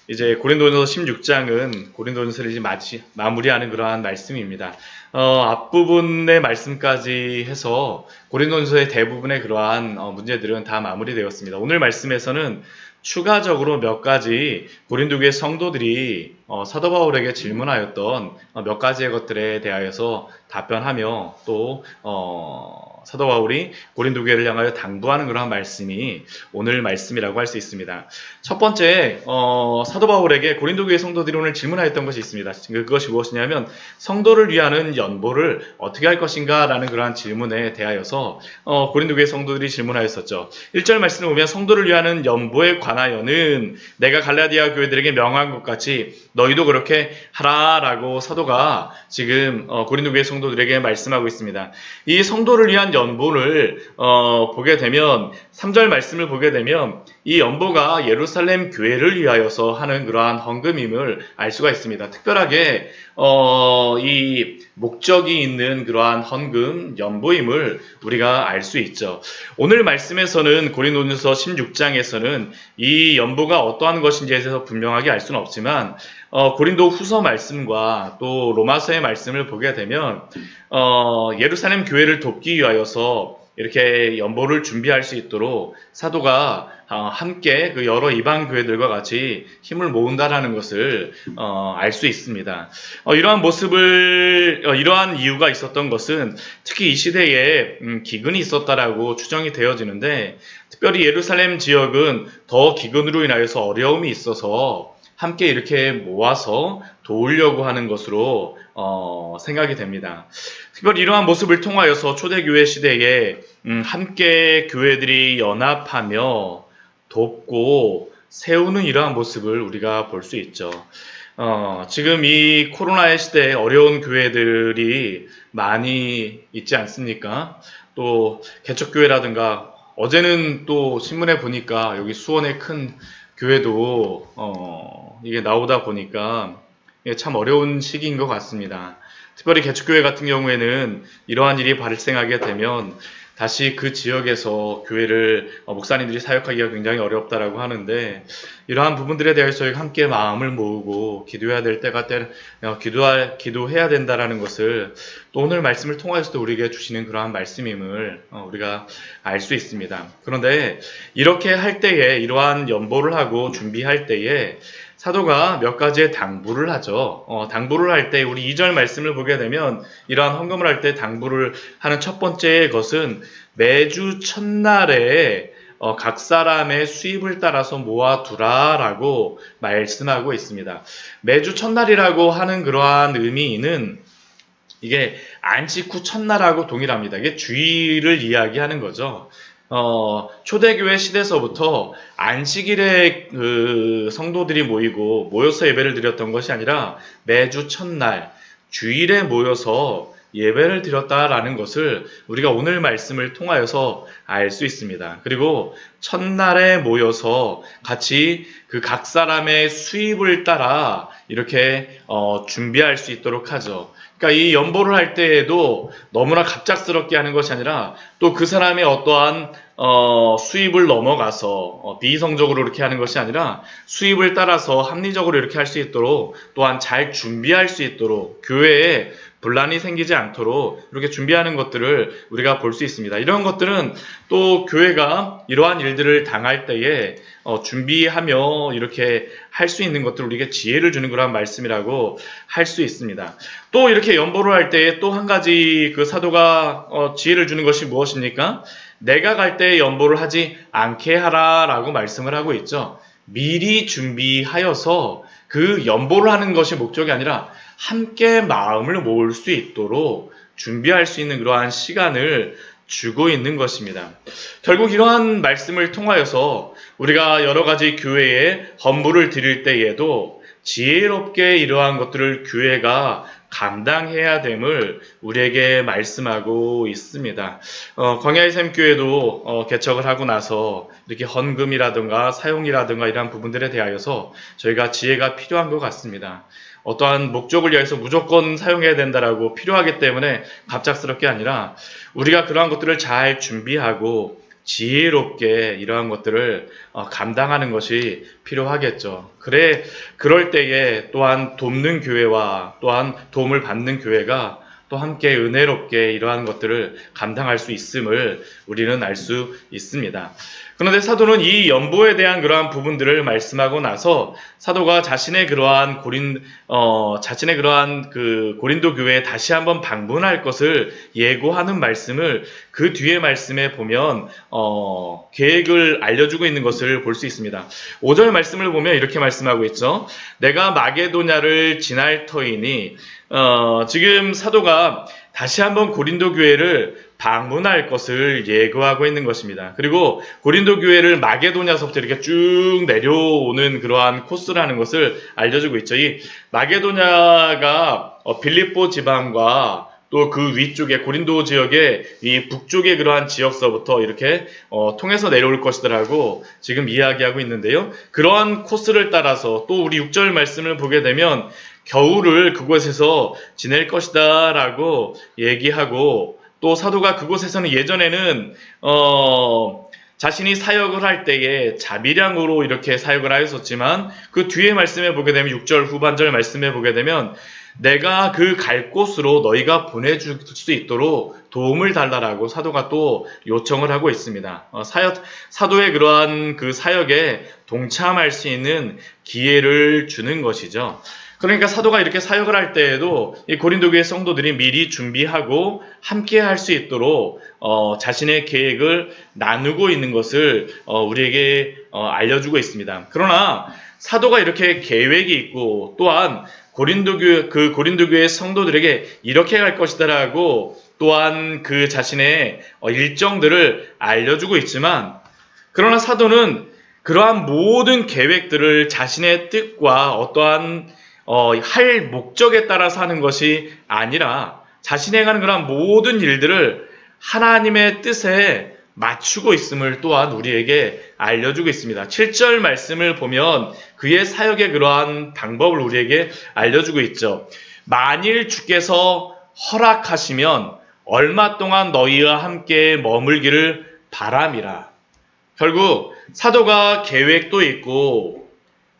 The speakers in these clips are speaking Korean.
이제 고린도전서 16장은 고린도전서를 이제 마무리하는 그러한 말씀입니다. 앞부분의 말씀까지 해서 고린도전서의 대부분의 그러한 문제들은 다 마무리되었습니다. 오늘 말씀에서는 추가적으로 몇 가지 고린도교의 성도들이 사도 바울에게 질문하였던 몇 가지의 것들에 대하여서 답변하며 또 사도 바울이 고린도교회를 향하여 당부하는 그런 말씀이 오늘 말씀이라고 할 수 있습니다. 첫 번째 사도 바울에게 고린도교회 성도들이 오늘 질문하였던 것이 있습니다. 그것이 무엇이냐면 성도를 위하는 연보를 어떻게 할 것인가 라는 그러한 질문에 대하여서 고린도교회 성도들이 질문하였었죠. 1절 말씀을 보면 성도를 위하는 연보에 관하여는 내가 갈라디아 교회들에게 명한 것 같이 너희도 그렇게 하라 라고 사도가 지금 고린도교회 성도들에게 말씀하고 있습니다. 이 성도를 위한 연보를 보게 되면 3절 말씀을 보게 되면 이 연보가 예루살렘 교회를 위하여서 하는 그러한 헌금임을 알 수가 있습니다. 특별하게 이 목적이 있는 그러한 헌금, 연보임을 우리가 알 수 있죠. 오늘 말씀에서는 고린도전서 16장에서는 이 연보가 어떠한 것인지에 대해서 분명하게 알 수는 없지만 고린도 후서 말씀과 또 로마서의 말씀을 보게 되면 예루살렘 교회를 돕기 위하여서 이렇게 연보를 준비할 수 있도록 사도가 함께 그 여러 이방 교회들과 같이 힘을 모은다라는 것을 알 수 있습니다. 이러한 모습을 이러한 이유가 있었던 것은 특히 이 시대에 기근이 있었다라고 추정이 되어지는데 특별히 예루살렘 지역은 더 기근으로 인하여서 어려움이 있어서 함께 이렇게 모아서 도우려고 하는 것으로 생각이 됩니다. 특별히 이러한 모습을 통하여서 초대교회 시대에 함께 교회들이 연합하며 돕고 세우는 이러한 모습을 우리가 볼 수 있죠. 지금 이 코로나의 시대에 어려운 교회들이 많이 있지 않습니까? 또 개척교회라든가 어제는 또 신문에 보니까 여기 수원의 큰 교회도 이게 나오다 보니까 참 어려운 시기인 것 같습니다. 특별히 개척교회 같은 경우에는 이러한 일이 발생하게 되면 다시 그 지역에서 교회를 목사님들이 사역하기가 굉장히 어렵다라고 하는데 이러한 부분들에 대해서 저희가 함께 마음을 모으고 기도해야 될 때가 기도해야 된다라는 것을 또 오늘 말씀을 통해서도 우리에게 주시는 그러한 말씀임을 우리가 알 수 있습니다. 그런데 이렇게 할 때에 이러한 연보를 하고 준비할 때에 사도가 몇 가지의 당부를 하죠. 당부를 할 때 우리 2절 말씀을 보게 되면 이러한 헌금을 할 때 당부를 하는 첫 번째 것은 매주 첫날에 각 사람의 수입을 따라서 모아두라라고 말씀하고 있습니다. 매주 첫날이라고 하는 그러한 의미는 이게 안식 후 첫날하고 동일합니다. 이게 주일을 이야기하는 거죠. 초대교회 시대서부터 안식일에 그 성도들이 모여서 예배를 드렸던 것이 아니라 매주 첫날, 주일에 모여서 예배를 드렸다라는 것을 우리가 오늘 말씀을 통하여서 알 수 있습니다. 그리고 첫날에 모여서 같이 그 각 사람의 수입을 따라 이렇게 준비할 수 있도록 하죠. 그러니까 이 연보를 할 때에도 너무나 갑작스럽게 하는 것이 아니라 또 그 사람의 어떠한 수입을 넘어가서 비이성적으로 이렇게 하는 것이 아니라 수입을 따라서 합리적으로 이렇게 할 수 있도록 또한 잘 준비할 수 있도록 교회에 분란이 생기지 않도록 이렇게 준비하는 것들을 우리가 볼 수 있습니다. 이런 것들은 또 교회가 이러한 일들을 당할 때에 준비하며 이렇게 할 수 있는 것들 우리에게 지혜를 주는 그런 말씀이라고 할 수 있습니다. 또 이렇게 연보를 할 때에 또 한 가지 그 사도가 지혜를 주는 것이 무엇입니까? 내가 갈 때 연보를 하지 않게 하라라고 말씀을 하고 있죠. 미리 준비하여서 그 연보를 하는 것이 목적이 아니라 함께 마음을 모을 수 있도록 준비할 수 있는 그러한 시간을 주고 있는 것입니다. 결국 이러한 말씀을 통하여서 우리가 여러 가지 교회에 헌물을 드릴 때에도 지혜롭게 이러한 것들을 교회가 감당해야 됨을 우리에게 말씀하고 있습니다. 광야의 샘교회도 개척을 하고 나서 이렇게 헌금이라든가 사용이라든가 이러한 부분들에 대하여서 저희가 지혜가 필요한 것 같습니다. 어떠한 목적을 위해서 무조건 사용해야 된다라고 필요하기 때문에 갑작스럽게 아니라 우리가 그러한 것들을 잘 준비하고 지혜롭게 이러한 것들을 감당하는 것이 필요하겠죠. 그럴 때에 또한 돕는 교회와 또한 도움을 받는 교회가 또 함께 은혜롭게 이러한 것들을 감당할 수 있음을 우리는 알 수 있습니다. 그런데 사도는 이 연보에 대한 그러한 부분들을 말씀하고 나서 사도가 자신의 그러한 그 고린도 교회에 다시 한번 방문할 것을 예고하는 말씀을 그 뒤에 말씀에 보면 계획을 알려주고 있는 것을 볼 수 있습니다. 5절 말씀을 보면 이렇게 말씀하고 있죠. 내가 마게도냐를 지날 터이니 지금 사도가 다시 한번 고린도 교회를 방문할 것을 예고하고 있는 것입니다. 그리고 고린도 교회를 마게도냐서부터 이렇게 쭉 내려오는 그러한 코스라는 것을 알려주고 있죠. 이 마게도냐가 빌립보 지방과 또 그 위쪽에 고린도 지역의 이 북쪽의 그러한 지역서부터 이렇게 통해서 내려올 것이더라고 지금 이야기하고 있는데요. 그러한 코스를 따라서 또 우리 6절 말씀을 보게 되면 겨울을 그곳에서 지낼 것이다 라고 얘기하고 또 사도가 그곳에서는 예전에는 자신이 사역을 할 때에 자비량으로 이렇게 사역을 하였었지만 그 뒤에 말씀에 보게 되면 6절 후반절 말씀에 보게 되면 내가 그 갈 곳으로 너희가 보내줄 수 있도록 도움을 달라라고 사도가 또 요청을 하고 있습니다. 사도의 그러한 그 사역에 동참할 수 있는 기회를 주는 것이죠. 그러니까 사도가 이렇게 사역을 할 때에도 이 고린도 교회 성도들이 미리 준비하고 함께 할 수 있도록 자신의 계획을 나누고 있는 것을 우리에게 알려주고 있습니다. 그러나 사도가 이렇게 계획이 있고 또한 고린도 교회 성도들에게 이렇게 갈 것이다라고 또한 그 자신의 일정들을 알려주고 있지만 그러나 사도는 그러한 모든 계획들을 자신의 뜻과 어떠한 할 목적에 따라서 하는 것이 아니라 자신이 행하는 그런 모든 일들을 하나님의 뜻에 맞추고 있음을 또한 우리에게 알려주고 있습니다. 7절 말씀을 보면 그의 사역의 그러한 방법을 우리에게 알려주고 있죠. 만일 주께서 허락하시면 얼마 동안 너희와 함께 머물기를 바람이라. 결국 사도가 계획도 있고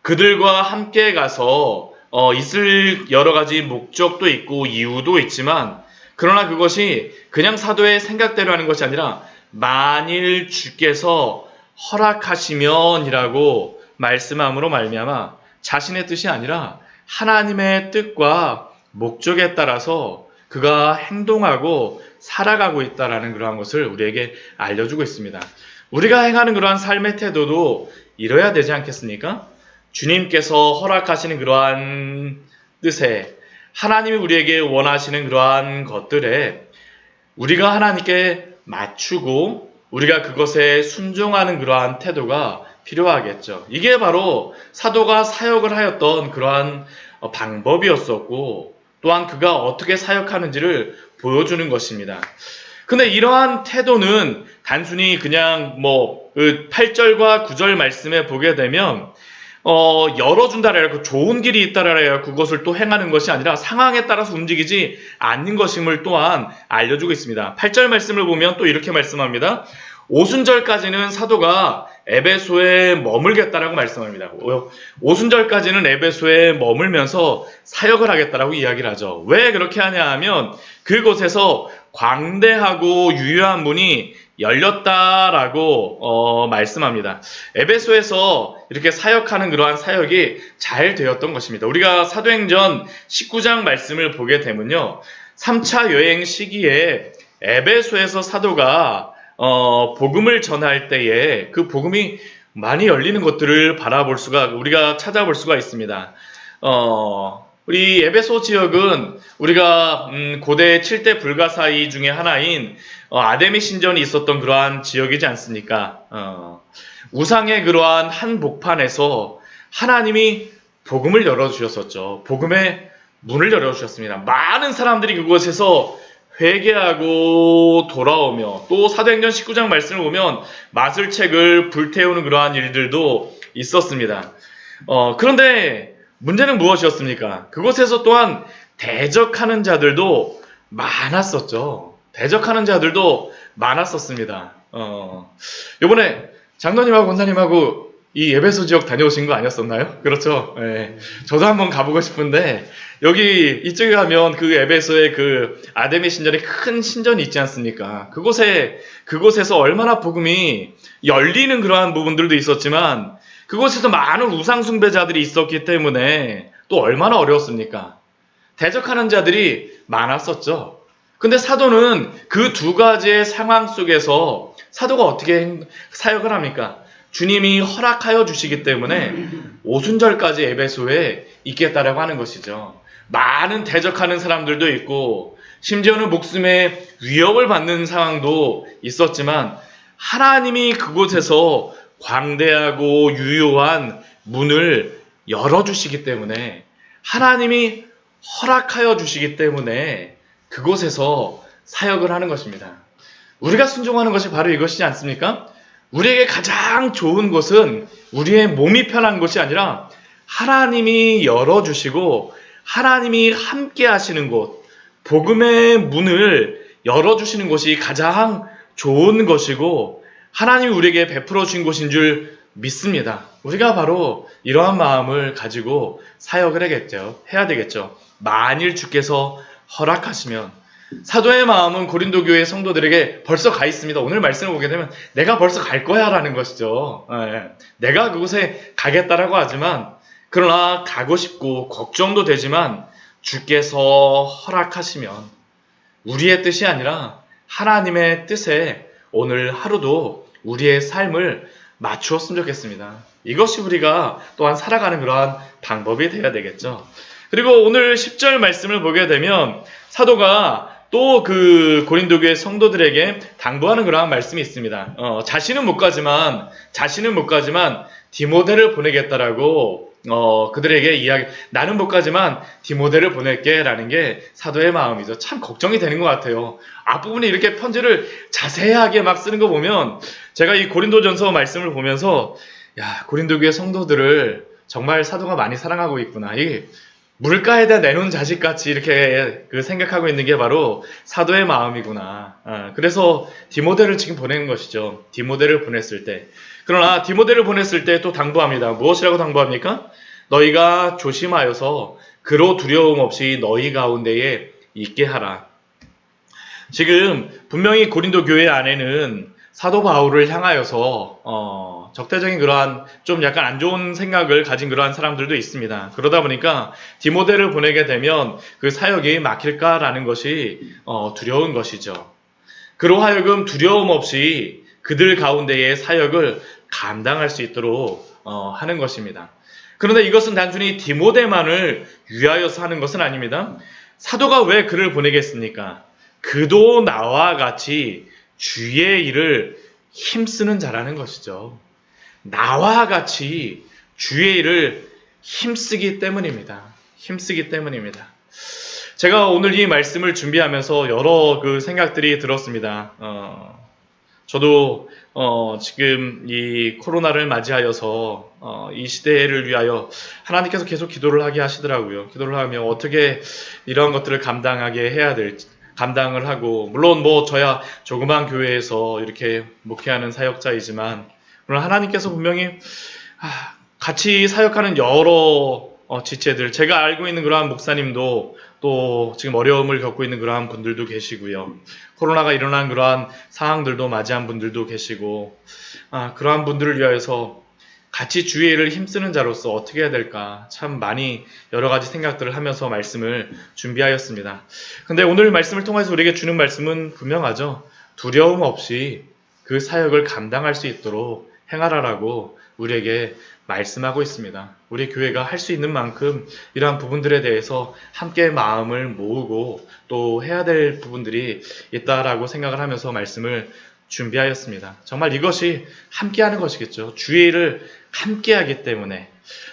그들과 함께 가서 있을 여러 가지 목적도 있고 이유도 있지만 그러나 그것이 그냥 사도의 생각대로 하는 것이 아니라 만일 주께서 허락하시면이라고 말씀함으로 말미암아 자신의 뜻이 아니라 하나님의 뜻과 목적에 따라서 그가 행동하고 살아가고 있다라는 그러한 것을 우리에게 알려주고 있습니다. 우리가 행하는 그러한 삶의 태도도 이뤄야 되지 않겠습니까? 주님께서 허락하시는 그러한 뜻에 하나님이 우리에게 원하시는 그러한 것들에 우리가 하나님께 맞추고 우리가 그것에 순종하는 그러한 태도가 필요하겠죠. 이게 바로 사도가 사역을 하였던 그러한 방법이었었고 또한 그가 어떻게 사역하는지를 보여주는 것입니다. 근데 이러한 태도는 단순히 그냥 8절과 9절 말씀에 보게 되면 열어준다라 좋은 길이 있다라 그것을 또 행하는 것이 아니라 상황에 따라서 움직이지 않는 것임을 또한 알려주고 있습니다. 8절 말씀을 보면 또 이렇게 말씀합니다. 오순절까지는 사도가 에베소에 머물겠다라고 말씀합니다. 오순절까지는 에베소에 머물면서 사역을 하겠다라고 이야기를 하죠. 왜 그렇게 하냐 하면 그곳에서 광대하고 유효한 문이 열렸다라고 말씀합니다. 에베소에서 이렇게 사역하는 그러한 사역이 잘 되었던 것입니다. 우리가 사도행전 19장 말씀을 보게 되면요. 3차 여행 시기에 에베소에서 사도가 복음을 전할 때에 그 복음이 많이 열리는 것들을 우리가 찾아볼 수가 있습니다. 우리 에베소 지역은 우리가 고대 7대 불가사의 중에 하나인 아데미 신전이 있었던 그러한 지역이지 않습니까? 우상의 그러한 한복판에서 하나님이 복음을 열어주셨었죠. 복음의 문을 열어주셨습니다. 많은 사람들이 그곳에서 회개하고 돌아오며 또 사도행전 19장 말씀을 보면 마술책을 불태우는 그러한 일들도 있었습니다. 그런데 문제는 무엇이었습니까? 그곳에서 또한 대적하는 자들도 많았었죠. 대적하는 자들도 많았었습니다. 요번에 장로님하고 권사님하고 이 에베소 지역 다녀오신 거 아니었었나요? 그렇죠. 예. 저도 한번 가보고 싶은데 여기 이쪽에 가면 그 에베소의 그 아데미 신전에 큰 신전이 있지 않습니까? 그곳에서 얼마나 복음이 열리는 그러한 부분들도 있었지만 그곳에서 많은 우상 숭배자들이 있었기 때문에 또 얼마나 어려웠습니까? 대적하는 자들이 많았었죠. 근데 사도는 그 두 가지의 상황 속에서 사도가 어떻게 사역을 합니까? 주님이 허락하여 주시기 때문에 오순절까지 에베소에 있겠다라고 하는 것이죠. 많은 대적하는 사람들도 있고 심지어는 목숨의 위협을 받는 상황도 있었지만 하나님이 그곳에서 광대하고 유효한 문을 열어주시기 때문에 하나님이 허락하여 주시기 때문에 그곳에서 사역을 하는 것입니다. 우리가 순종하는 것이 바로 이것이지 않습니까? 우리에게 가장 좋은 곳은 우리의 몸이 편한 것이 아니라 하나님이 열어주시고 하나님이 함께 하시는 곳, 복음의 문을 열어주시는 곳이 가장 좋은 것이고 하나님이 우리에게 베풀어 주신 곳인 줄 믿습니다. 우리가 바로 이러한 마음을 가지고 사역을 해야 되겠죠. 만일 주께서 허락하시면 사도의 마음은 고린도 교회 성도들에게 벌써 가 있습니다. 오늘 말씀을 보게 되면 내가 벌써 갈 거야 라는 것이죠. 내가 그곳에 가겠다라고 하지만 그러나 가고 싶고 걱정도 되지만 주께서 허락하시면 우리의 뜻이 아니라 하나님의 뜻에 오늘 하루도 우리의 삶을 맞추었으면 좋겠습니다. 이것이 우리가 또한 살아가는 그러한 방법이 되어야 되겠죠. 그리고 오늘 10절 말씀을 보게 되면 사도가 또 그 고린도 교회 성도들에게 당부하는 그러한 말씀이 있습니다. 자신은 못 가지만 디모데를 보내겠다라고 그들에게 나는 못 가지만 디모데를 보낼게라는 게 사도의 마음이죠. 참 걱정이 되는 것 같아요. 앞부분에 이렇게 편지를 자세하게 막 쓰는 거 보면 제가 이 고린도전서 말씀을 보면서 야, 고린도 교회 성도들을 정말 사도가 많이 사랑하고 있구나. 이 물가에다 내놓은 자식같이 이렇게 생각하고 있는 게 바로 사도의 마음이구나. 그래서 디모데를 지금 보내는 것이죠. 디모데를 보냈을 때. 그러나 디모데를 보냈을 때 또 당부합니다. 무엇이라고 당부합니까? 너희가 조심하여서 그로 두려움 없이 너희 가운데에 있게 하라. 지금 분명히 고린도 교회 안에는 사도 바울을 향하여서 적대적인 그러한 좀 약간 안 좋은 생각을 가진 그러한 사람들도 있습니다. 그러다 보니까 디모데를 보내게 되면 그 사역이 막힐까라는 것이 두려운 것이죠. 그로 하여금 두려움 없이 그들 가운데의 사역을 감당할 수 있도록 하는 것입니다. 그런데 이것은 단순히 디모데만을 위하여서 하는 것은 아닙니다. 사도가 왜 그를 보내겠습니까? 그도 나와 같이 주의 일을 힘쓰는 자라는 것이죠. 나와 같이 주의 일을 힘쓰기 때문입니다. 제가 오늘 이 말씀을 준비하면서 여러 그 생각들이 들었습니다. 저도 지금 이 코로나를 맞이하여서 이 시대를 위하여 하나님께서 계속 기도를 하게 하시더라고요. 기도를 하며 어떻게 이러한 것들을 감당하게 해야 될지 감당을 하고 물론 저야 조그만 교회에서 이렇게 목회하는 사역자이지만 물론 하나님께서 분명히 같이 사역하는 여러 지체들 제가 알고 있는 그러한 목사님도 또 지금 어려움을 겪고 있는 그러한 분들도 계시고요. 코로나가 일어난 그러한 상황들도 맞이한 분들도 계시고 그러한 분들을 위하여서 같이 주의 일을 힘쓰는 자로서 어떻게 해야 될까 참 많이 여러 가지 생각들을 하면서 말씀을 준비하였습니다. 근데 오늘 말씀을 통해서 우리에게 주는 말씀은 분명하죠. 두려움 없이 그 사역을 감당할 수 있도록 행하라라고 우리에게 말씀하고 있습니다. 우리 교회가 할 수 있는 만큼 이러한 부분들에 대해서 함께 마음을 모으고 또 해야 될 부분들이 있다라고 생각을 하면서 말씀을 준비하였습니다. 정말 이것이 함께하는 것이겠죠. 주의 일을 함께하기 때문에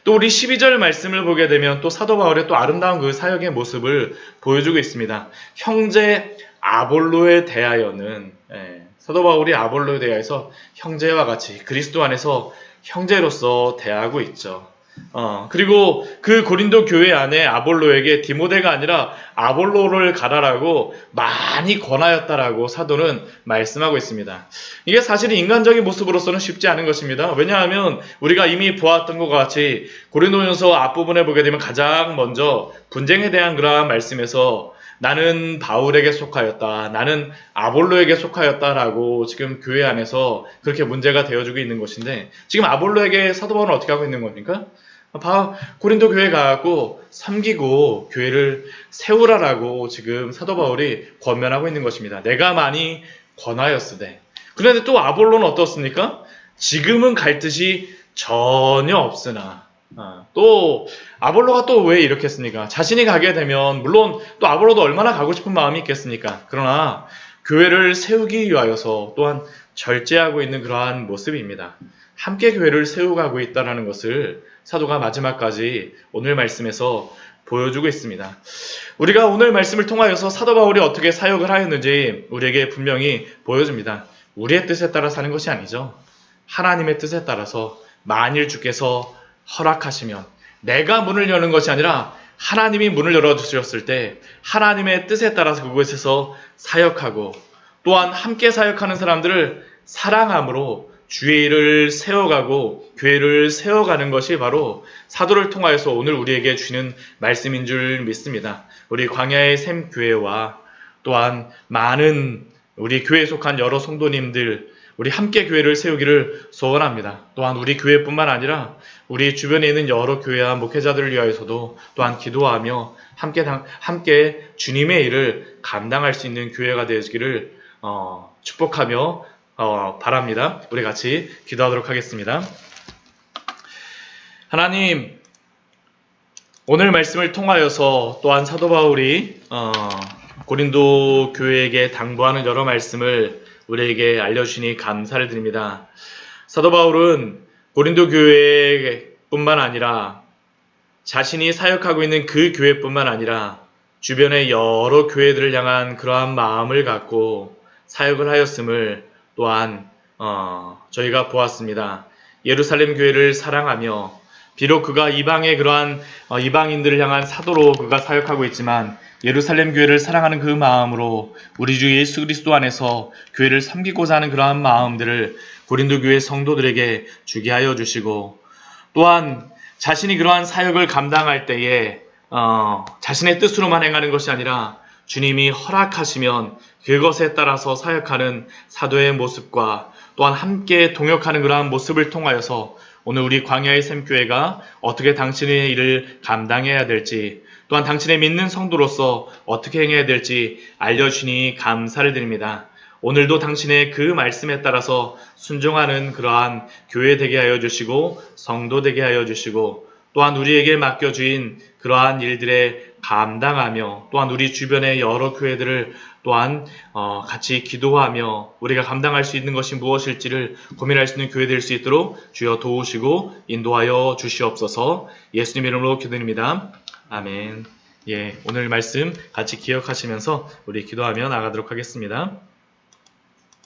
또 우리 12절 말씀을 보게 되면 또 사도 바울의 또 아름다운 그 사역의 모습을 보여주고 있습니다. 형제 아볼로에 대하여는 사도 바울이 아볼로에 대하여서 형제와 같이 그리스도 안에서 형제로서 대하고 있죠. 그리고 그 고린도 교회 안에 아볼로에게 디모데가 아니라 아볼로를 가라라고 많이 권하였다라고 사도는 말씀하고 있습니다. 이게 사실 인간적인 모습으로서는 쉽지 않은 것입니다. 왜냐하면 우리가 이미 보았던 것 같이 고린도전서 앞부분에 보게 되면 가장 먼저 분쟁에 대한 그러한 말씀에서 나는 바울에게 속하였다, 나는 아볼로에게 속하였다라고 지금 교회 안에서 그렇게 문제가 되어주고 있는 것인데, 지금 아볼로에게 사도 바울은 어떻게 하고 있는 겁니까? 고린도 교회 가고 섬기고 교회를 세우라라고 지금 사도 바울이 권면하고 있는 것입니다. 내가 많이 권하였으되. 그런데 또 아볼로는 어떻습니까? 지금은 갈 뜻이 전혀 없으나. 또 아볼로가 또 왜 이렇게 했습니까? 자신이 가게 되면 물론 또 아볼로도 얼마나 가고 싶은 마음이 있겠습니까? 그러나 교회를 세우기 위하여서 또한 절제하고 있는 그러한 모습입니다. 함께 교회를 세워가고 있다는 것을 사도가 마지막까지 오늘 말씀에서 보여주고 있습니다. 우리가 오늘 말씀을 통하여서 사도 바울이 어떻게 사역을 하였는지 우리에게 분명히 보여줍니다. 우리의 뜻에 따라 사는 것이 아니죠. 하나님의 뜻에 따라서 만일 주께서 허락하시면, 내가 문을 여는 것이 아니라 하나님이 문을 열어주셨을 때 하나님의 뜻에 따라서 그곳에서 사역하고, 또한 함께 사역하는 사람들을 사랑함으로 주의 일을 세워가고 교회를 세워가는 것이 바로 사도를 통하여서 오늘 우리에게 주는 말씀인 줄 믿습니다. 우리 광야의 샘 교회와 또한 많은 우리 교회에 속한 여러 성도님들, 우리 함께 교회를 세우기를 소원합니다. 또한 우리 교회뿐만 아니라 우리 주변에 있는 여러 교회와 목회자들을 위하여서도 또한 기도하며 함께 주님의 일을 감당할 수 있는 교회가 되어지기를 축복하며 바랍니다. 우리 같이 기도하도록 하겠습니다. 하나님, 오늘 말씀을 통하여서 또한 사도 바울이 고린도 교회에게 당부하는 여러 말씀을 우리에게 알려주시니 감사를 드립니다. 사도 바울은 고린도 교회뿐만 아니라 자신이 사역하고 있는 그 교회뿐만 아니라 주변의 여러 교회들을 향한 그러한 마음을 갖고 사역을 하였음을 또한 저희가 보았습니다. 예루살렘 교회를 사랑하며, 비록 그가 이방의 그러한 이방인들을 향한 사도로 그가 사역하고 있지만 예루살렘 교회를 사랑하는 그 마음으로 우리 주 예수 그리스도 안에서 교회를 섬기고자 하는 그러한 마음들을 고린도 교회 성도들에게 주게 하여 주시고, 또한 자신이 그러한 사역을 감당할 때에 자신의 뜻으로만 행하는 것이 아니라 주님이 허락하시면 그것에 따라서 사역하는 사도의 모습과 또한 함께 동역하는 그러한 모습을 통하여서 오늘 우리 광야의 샘교회가 어떻게 당신의 일을 감당해야 될지, 또한 당신의 믿는 성도로서 어떻게 행해야 될지 알려주시니 감사를 드립니다. 오늘도 당신의 그 말씀에 따라서 순종하는 그러한 교회 되게 하여 주시고 성도 되게 하여 주시고, 또한 우리에게 맡겨주인 그러한 일들에 감당하며, 또한 우리 주변의 여러 교회들을 또한 같이 기도하며 우리가 감당할 수 있는 것이 무엇일지를 고민할 수 있는 교회 될 수 있도록 주여 도우시고 인도하여 주시옵소서. 예수님 이름으로 기도드립니다. 아멘. 오늘 말씀 같이 기억하시면서 우리 기도하며 나가도록 하겠습니다.